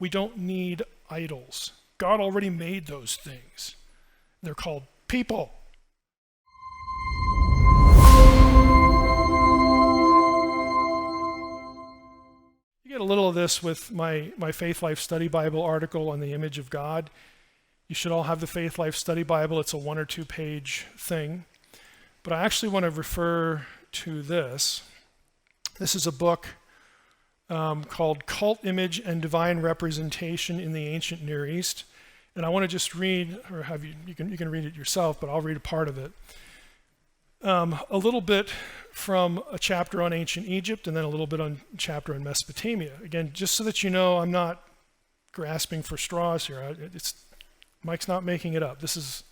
We don't need idols. God already made those things. They're called people. You get a little of this with my Faith Life Study Bible article on the image of God. You should all have the Faith Life Study Bible. It's a 1 or 2 page thing. But I actually want to refer to this. This is a book called Cult Image and Divine Representation in the Ancient Near East. And I want to just read, or have you can read it yourself, but I'll read a part of it. A little bit from a chapter on ancient Egypt, and then a little bit on a chapter on Mesopotamia. Again, just so that you know, I'm not grasping for straws here. Mike's not making it up. This is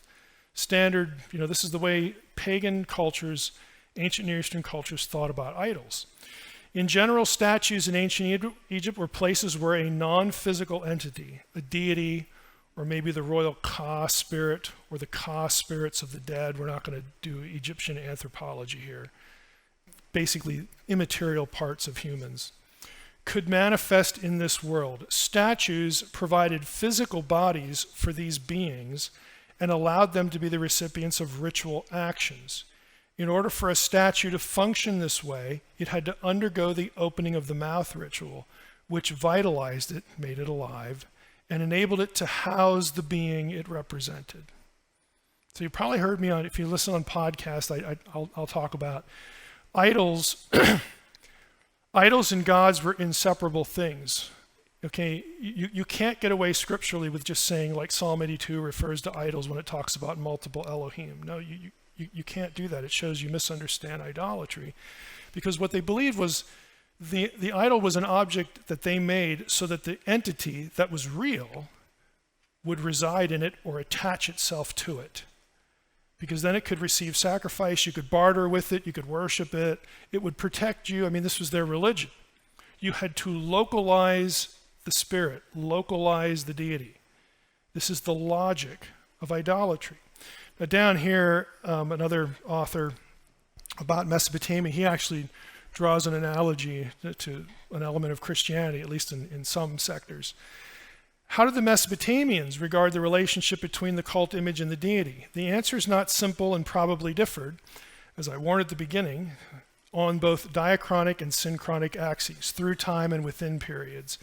standard, this is the way pagan cultures, ancient Near Eastern cultures thought about idols. In general, statues in ancient Egypt were places where a non-physical entity, a deity, or maybe the royal Ka spirit, or the Ka spirits of the dead. We're not going to do Egyptian anthropology here. Basically, immaterial parts of humans could manifest in this world. Statues provided physical bodies for these beings and allowed them to be the recipients of ritual actions. In order for a statue to function this way, it had to undergo the opening of the mouth ritual, which vitalized it, made it alive, and enabled it to house the being it represented. So you probably heard me if you listen on podcasts, I'll talk about idols. Idols and gods were inseparable things. Okay, you can't get away scripturally with just saying like Psalm 82 refers to idols when it talks about multiple Elohim. No, you can't do that. It shows you misunderstand idolatry. Because what they believed was the idol was an object that they made so that the entity that was real would reside in it or attach itself to it. Because then it could receive sacrifice, you could barter with it, you could worship it, it would protect you. I mean, this was their religion. You had to localize the spirit, localize the deity. This is the logic of idolatry. Now down here, another author about Mesopotamia, he actually draws an analogy to an element of Christianity, at least in some sectors. How did the Mesopotamians regard the relationship between the cult image and the deity? The answer is not simple and probably differed, as I warned at the beginning, on both diachronic and synchronic axes, through time and within periods.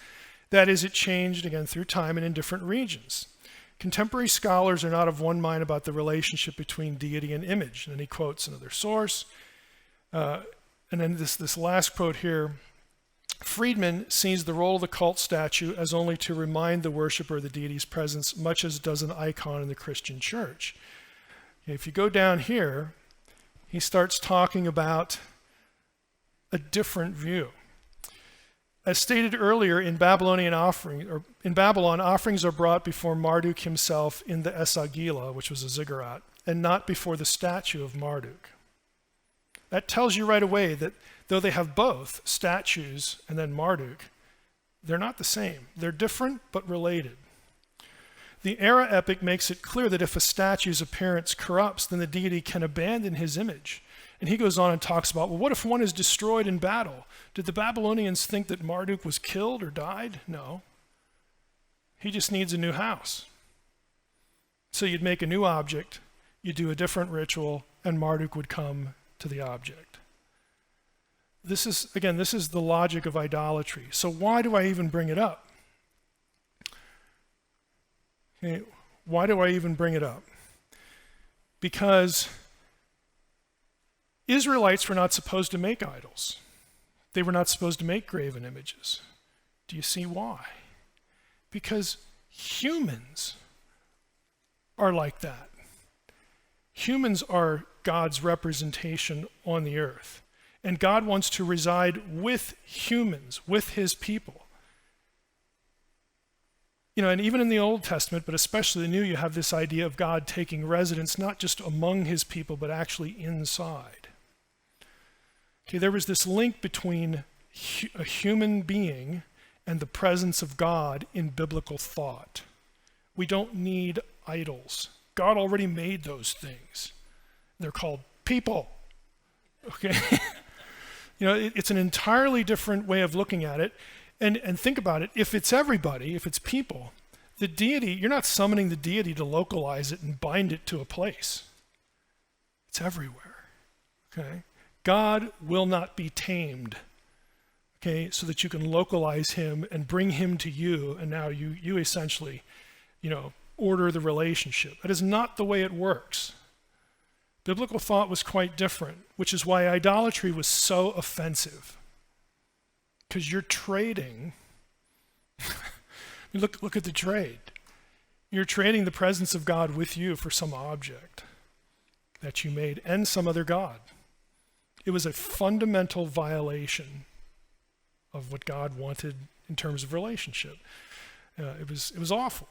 That is, it changed again through time and in different regions. Contemporary scholars are not of one mind about the relationship between deity and image. And then he quotes another source. And then this last quote here, Friedman sees the role of the cult statue as only to remind the worshiper of the deity's presence, much as does an icon in the Christian church. If you go down here, he starts talking about a different view. As stated earlier, in Babylon, offerings are brought before Marduk himself in the Esagila, which was a ziggurat, and not before the statue of Marduk. That tells you right away that though they have both statues and then Marduk, they're not the same. They're different but related. The Era epic makes it clear that if a statue's appearance corrupts, then the deity can abandon his image. And he goes on and talks about, well, what if one is destroyed in battle? Did the Babylonians think that Marduk was killed or died? No. He just needs a new house. So you'd make a new object, you'd do a different ritual, and Marduk would come to the object. This is the logic of idolatry. So why do I even bring it up? Okay, why do I even bring it up? Because Israelites were not supposed to make idols. They were not supposed to make graven images. Do you see why? Because humans are like that. Humans are God's representation on the earth. And God wants to reside with humans, with his people. And even in the Old Testament, but especially the New, you have this idea of God taking residence not just among his people, but actually inside. Okay, there was this link between a human being and the presence of God in biblical thought. We don't need idols. God already made those things. They're called people. Okay? It's an entirely different way of looking at it. And think about it, if it's everybody, if it's people, the deity, you're not summoning the deity to localize it and bind it to a place. It's everywhere, okay? God will not be tamed, okay, so that you can localize him and bring him to you, and now you essentially, order the relationship. That is not the way it works. Biblical thought was quite different, which is why idolatry was so offensive. Because you're trading. Look at the trade. You're trading the presence of God with you for some object that you made and some other god. It was a fundamental violation of what God wanted in terms of relationship. It was awful.